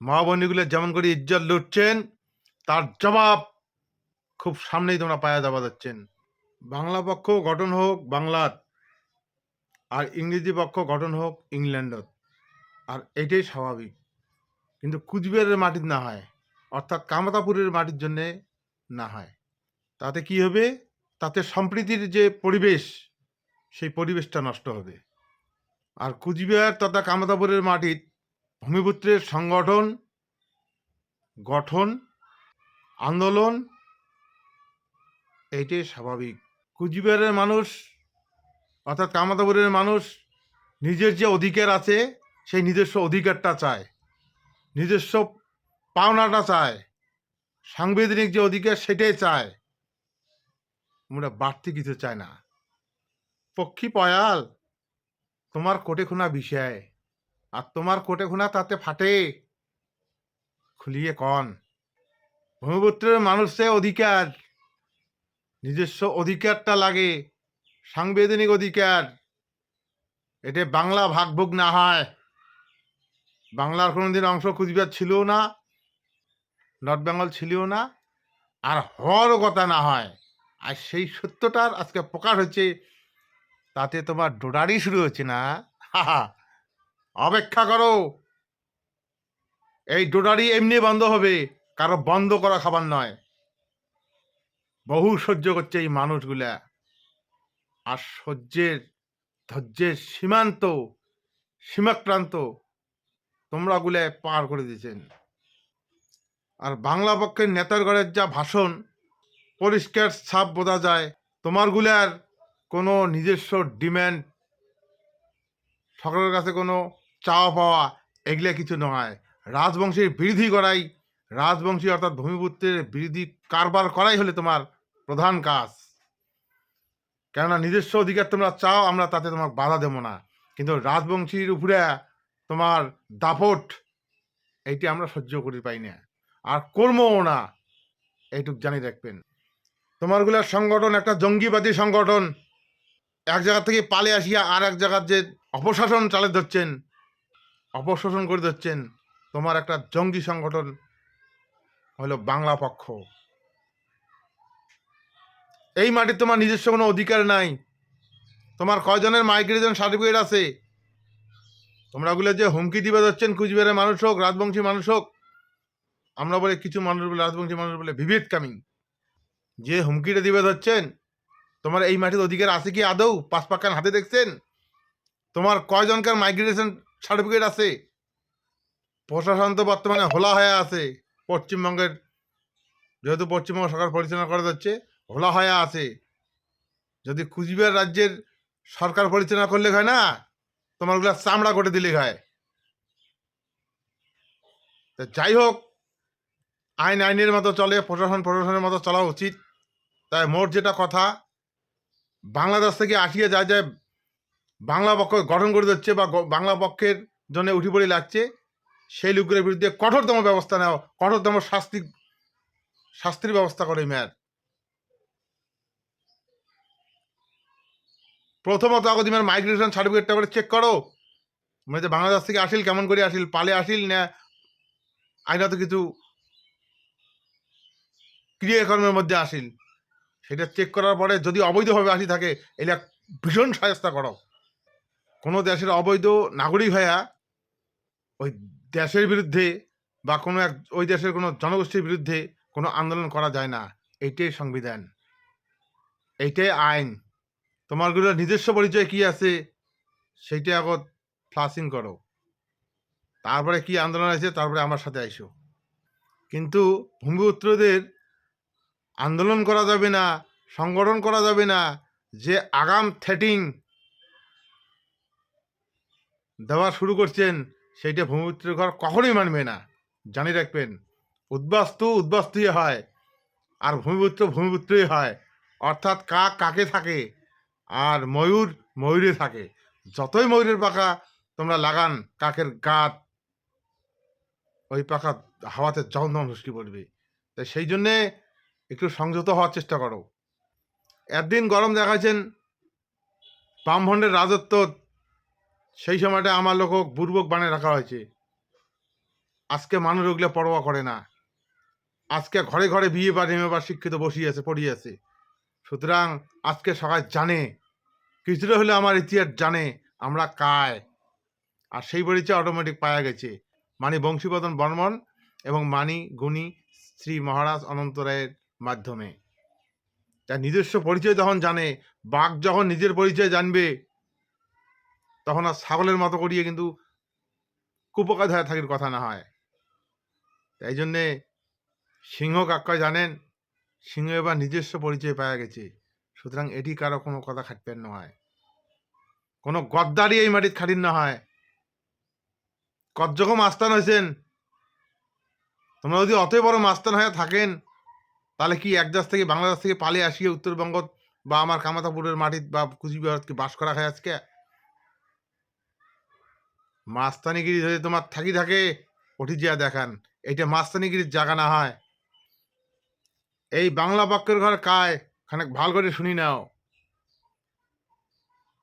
মা বোনগুলো যেমন করে ইজ্জত লুটছেন, তার জবাব খুব সামনেই তোমরা পায়া দাবা যাচ্ছেন। বাংলা পক্ষ গঠন হোক বাংলার, আর ইংরেজি পক্ষ গঠন হোক ইংল্যান্ডত, আর এটাই স্বাভাবিক। কিন্তু কুচবিহারের মাটির না হয়, অর্থাৎ কামতাপুরের মাটির জন্যে না হয়। তাতে কি হবে? তাতে সম্প্রীতির যে পরিবেশ, সেই পরিবেশটা নষ্ট হবে। আর কুচবিহার তথা কামতাপুরের মাটির ভূমিপুত্রের সংগঠন, গঠন, আন্দোলন এইটাই স্বাভাবিক। কুচবিহারের মানুষ অর্থাৎ কামতাপুরের মানুষ নিজের যে অধিকার আছে, সেই নিজস্ব অধিকারটা চায়, নিজস্ব পাওনাটা চায়, সাংবিধানিক যে অধিকার সেটাই চায়। আমরা বাড়তি কিছু চায় না। পক্ষী পয়াল, তোমার কোটে খুনা বিষয়, আর তোমার কোটে খুনা তাতে ফাটে, খুলিয়ে কন। ভূমিপুত্রের মানুষের অধিকার, নিজস্ব অধিকারটা লাগে, সাংবিধানিক অধিকার। এটা বাংলা ভাগভোগ না হয়। বাংলার কোনোদিন অংশ কুচবিহার ছিলও না, নর্থ বেঙ্গল ছিলও না, আর হওয়ারও কথা না হয়। আর সেই সত্যটার আজকে প্রকাশ হচ্ছে, তাতে তোমার ডোডারি শুরু হচ্ছে না। অপেক্ষা করো, এই ডোডারি এমনি বন্ধ হবে, কারো বন্ধ করা খাবার নয়। বহু সহ্য করছে এই মানুষগুলা, আর ধৈর্যের সীমাক্রান্ত তোমরা গুলা পার করে দিয়েছেন। আর বাংলা পক্ষের নেতার ঘরের যা ভাষণ, পরিষ্কার ছাপ বোঝা যায় তোমার গুলার কোনো নিজস্ব ডিম্যান্ড, সকলের কাছে কোনো চাওয়া পাওয়া এগুলা কিছু নয়। রাজবংশের বিরোধী করাই, রাজবংশী অর্থাৎ ভূমিপুত্রের বিরোধী কারবার করাই হলে তোমার প্রধান কাজ। কেননা নিজস্ব অধিকার তোমরা চাও, আমরা তাতে তোমার বাধা দেবো না, কিন্তু রাজবংশীর উপরে তোমার দাপট, এইটি আমরা সহ্য করি পাই না, আর করবও না, এইটুক জানি রাখবেন। তোমারগুলার সংগঠন একটা জঙ্গিবাদী সংগঠন। এক জায়গা থেকে পালে আসিয়া আর এক জায়গার যে অপশাসন চালে ধরছেন, অপশোষণ করে ধরছেন, তোমার একটা জঙ্গি সংগঠন হলো বাংলা পক্ষ। এই মাটির তোমার নিজস্ব কোনো অধিকার নাই। তোমার কয়জনের মাইগ্রেশন সার্টিফিকেট আছে? তোমরা ওগুলো যে হুমকি দিবে ধরছেন, কুচবিহারের মানুষ হোক, রাজবংশী মানুষ হোক, আমরা বলে কিছু মানুষ বলে, রাজবংশী মানুষ বলে বিভেদ কামি, যে হুমকিটা দিবে ধরছেন, তোমার এই মাটির অধিকার আছে কি আদৌ? পাঁচ পাক্কান হাতে দেখছেন? তোমার কয়জনকার মাইগ্রেশন সার্টিফিকেট আছে? প্রশাসন তো বর্তমানে হোলা হয়ে আছে পশ্চিমবঙ্গের, যেহেতু পশ্চিমবঙ্গ সরকার পরিচালনা করা যাচ্ছে, হোলা হয়ে আছে। যদি কুচবিহার রাজ্যের সরকার পরিচালনা করলে হয় না, তোমার ওগুলা চামড়া করে দিলে হয়। যাই হোক, আইন আইনের মতো চলে, প্রশাসন প্রশাসনের মতো চলা উচিত। তাই মোট যেটা কথা, বাংলাদেশ থেকে আসিয়ে যায় যায় বাংলা পক্ষ গঠন করে দিচ্ছে বা বাংলা পক্ষের জন্য উঠি পড়ে লাগছে, সেই লোকের বিরুদ্ধে কঠোরতম ব্যবস্থা নেওয়া, কঠোরতম শাস্তির ব্যবস্থা করে মেয়ার। প্রথমত আগে তোমার মাইগ্রেশন সার্টিফিকেটটা করে চেক করো, মানে বাংলাদেশ থেকে আসিল কেমন করে আসিল, পালে আসিল না আইনত কিছু ক্রিয়াকর্মের মধ্যে আসিল, সেটা চেক করার পরে যদি অবৈধভাবে আসি থাকে, এটা ভীষণ সাহায্য করো। কোনো দেশের অবৈধ নাগরিক হইয়া ওই দেশের বিরুদ্ধে বা কোনো এক ওই দেশের কোনো জনগোষ্ঠীর বিরুদ্ধে কোনো আন্দোলন করা যায় না। এইটাই সংবিধান, এইটাই আইন। তোমারগুলো নিজস্ব পরিচয় কি আছে সেইটা আগত ফ্লাসিং করো, তারপরে কি আন্দোলন আছে তারপরে আমার সাথে আইসো। কিন্তু ভূমিপুত্রদের আন্দোলন করা যাবে না, সংগঠন করা যাবে না, যে আগাম থ্রেটিং দেওয়া শুরু করছেন, সেইটা ভূমিপুত্রের ঘর কখনোই মানবে না, জানি রাখবেন। উদ্বাস্তুই হয়, আর ভূমিপুত্র ভূমিপুত্রই হয়। অর্থাৎ কাক কাকে থাকে, আর ময়ূর ময়ূরে থাকে। যতই ময়ূরের পাখা তোমরা লাগান কাকের গাত, ওই পাখা হাওয়াতে জমদম হুসকি পড়বে। তাই সেই জন্যে একটু সংযত হওয়ার চেষ্টা করো। একদিন গরম দেখাচ্ছেন বামভণ্ডের রাজত্ব, সেই সময়টা আমার লোক বুর্বক বানিয়ে রাখা হয়েছে। আজকে মানুষ ওগুলো পরোয়া করে না। আজকে ঘরে ঘরে বিয়ে বা নেমে বা শিক্ষিত বসিয়েছে পড়িয়েছে। সুতরাং আজকে সবাই জানে, কিছুটা হলে আমার ইতিহাস জানে আমরা কায়। আর সেই পরিচয় অটোমেটিক পাওয়া গেছে মানি বংশীবদন বর্মন এবং মানি গুণী শ্রী মহারাজ অনন্ত রায়ের মাধ্যমে। তার নিজস্ব পরিচয় যখন জানে, বাঘ যখন নিজের পরিচয় জানবে, তখন আর ছাগলের মতো করিয়ে কিন্তু কুপোকা ধরে থাকির কথা না হয়। তাই জন্যে সিংহ কাক্কা জানেন, সিংহ এবার নিজস্ব পরিচয় পাওয়া গেছে। সুতরাং এটি কারো কোনো কথা খাটবেন না হয়, কোনো গদ্দারি এই মাটির খাটির না হয়। কতযখন মাস্তান হয়েছেন, তোমরা যদি অতই বড় মাস্তান হয়ে থাকেন, তাহলে কি এক দেশ থেকে বাংলাদেশ থেকে পালিয়ে আসিয়ে উত্তরবঙ্গ বা আমার কামাতাপুরের মাটির বা কুচবিহারকে বাস করা হয় আজকে? মাস্তানিগিরি যদি তোমার থাকি থাকে, ওটি যা দেখান। এইটা মাস্তানিগিরির জায়গা না হয়। এই বাংলা বাক্যের ঘর কায়, খানিক ভাল করে শুনি নাও।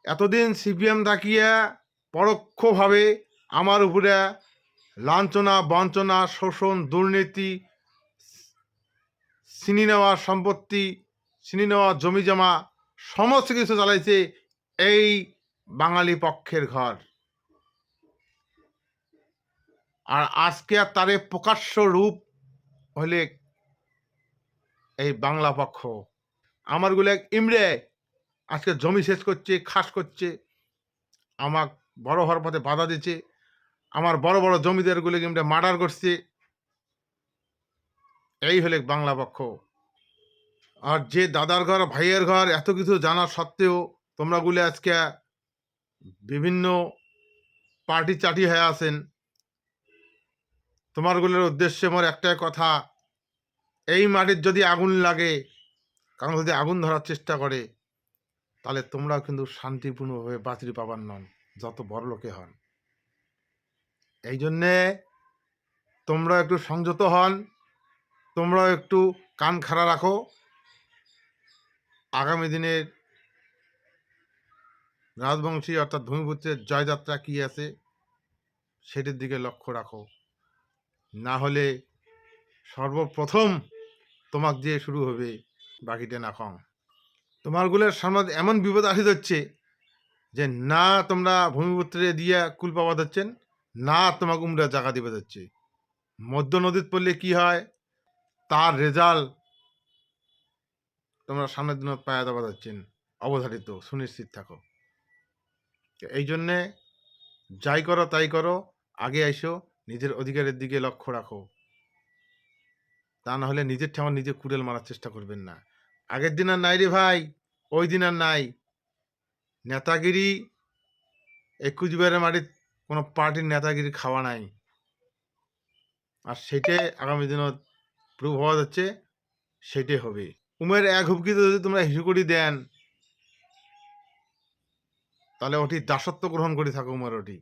এতদিন সিপিএম থাকিয়া পরোক্ষভাবে আমার উপরে লাঞ্ছনা, বঞ্চনা, শোষণ, দুর্নীতি, ছিনি নেওয়া সম্পত্তি, ছিনি নেওয়া জমি জমা সমস্ত কিছু চালাইছে এই বাঙালি পক্ষের ঘর। আর আজকে তারে প্রকাশ্য রূপ হলে এই বাংলা পক্ষ। আমার গুলো ইমরে আজকে জমি শেষ করছে, খাস করছে, আমার বড় হওয়ার পথে বাধা দিচ্ছে, আমার বড় বড় জমিদারগুলো ইমরে মার্ডার করছে। এই হলে বাংলা পক্ষ। আর যে দাদার ঘর, ভাইয়ের ঘর এত কিছু জানা সত্ত্বেও তোমরা গুলো আজকে বিভিন্ন পার্টি চাটি হয়ে আছেন। তোমারগুলোর উদ্দেশ্যে আমার একটাই কথা, এই মাটির যদি আগুন লাগে, কারণ যদি আগুন ধরার চেষ্টা করে, তাহলে তোমরাও কিন্তু শান্তিপূর্ণভাবে বাঁচতে পাবার নন, যত বড় লোকে হন। এই জন্যে তোমরা একটু সংযত হন, তোমরাও একটু কান খাড়া রাখো। আগামী দিনের রাজবংশী অর্থাৎ ভূমিপুত্রের জয়যাত্রা কি আছে সেটির দিকে লক্ষ্য রাখো। না হলে সর্বপ্রথম তোমাক দিয়ে শুরু হবে বাকিটা না কম। তোমারগুলোর সামনে এমন বিপদ আসি যাচ্ছে যে না তোমরা ভূমিপুত্রে দিয়ে কুল পাওয়া যাচ্ছেন, না তোমাকে উমরা জায়গা দিবে যাচ্ছে। মধ্য নদীত পড়লে কি হয়, তার রেজাল্ট তোমরা সামনের দিন পায়া দেওয়া যাচ্ছেন, অবধারিত, সুনিশ্চিত থাকো। এই জন্যে যাই করো তাই করো, আগে আইসো, নিজের অধিকারের দিকে লক্ষ্য রাখো। তা না হলে নিজের ঠেমা নিজে কুড়েল মারার চেষ্টা করবেন না। আগের দিন আর নাই রে ভাই, ওই দিন আর নাই। নেতাগিরি এই কুচবিহারের মাটির কোনো পার্টির নেতাগিরি খাওয়া নাই। আর সেটাই আগামী দিনত প্রুভ হওয়া যাচ্ছে, সেটাই হবে। উমের এক হুবকিতে যদি তোমরা হিসু করি দেন, তাহলে ওটি দাসত্ব গ্রহণ করে থাকো উমের ওটি।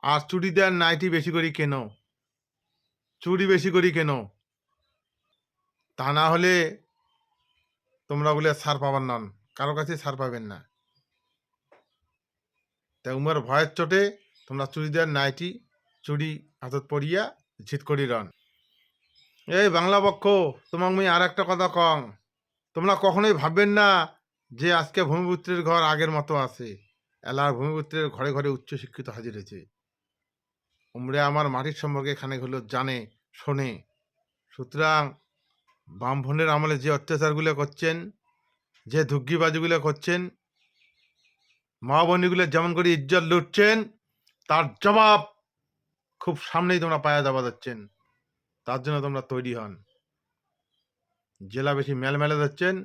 আর চুরি দেন নাইটি বেশি করি কেন, চুরি বেশি করি কেন, তা না হলে তোমরা বলে ছাড় পাবার নন, কারো কাছে ছাড় পাবেন না। তাই উমের ভয়ের চোটে তোমরা চুরি দেন নাইটি চুরি হাতত পড়িয়া ঝিত করি রন। এই বাংলা পক্ষ, তোমাক আমি আর একটা কথা কম, তোমরা কখনোই ভাববেন না যে আজকে ভূমিপুত্রের ঘর আগের মতো আছে। এলার ভূমিপুত্রের ঘরে ঘরে উচ্চশিক্ষিত হাজির হয়েছে। উমরে আমার মাটির সম্পর্কে এখানে হলো জানে, শোনে। সুতরাং বামফ্রন্টের আমলে যে অত্যাচারগুলো করছেন, যে ধুগ্গিবাজিগুলো করছেন, মা বোনিগুলো যেমন করে ইজ্জত লুটছেন, তার জবাব খুব সামনেই তোমরা পায়া দাবা যাচ্ছেন। তার জন্য তোমরা তৈরি হন। জেলা বেশি মেলমেলে যাচ্ছেন,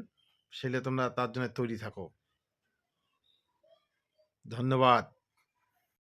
সেলে তোমরা তার জন্য তৈরি থাকো। ধন্যবাদ।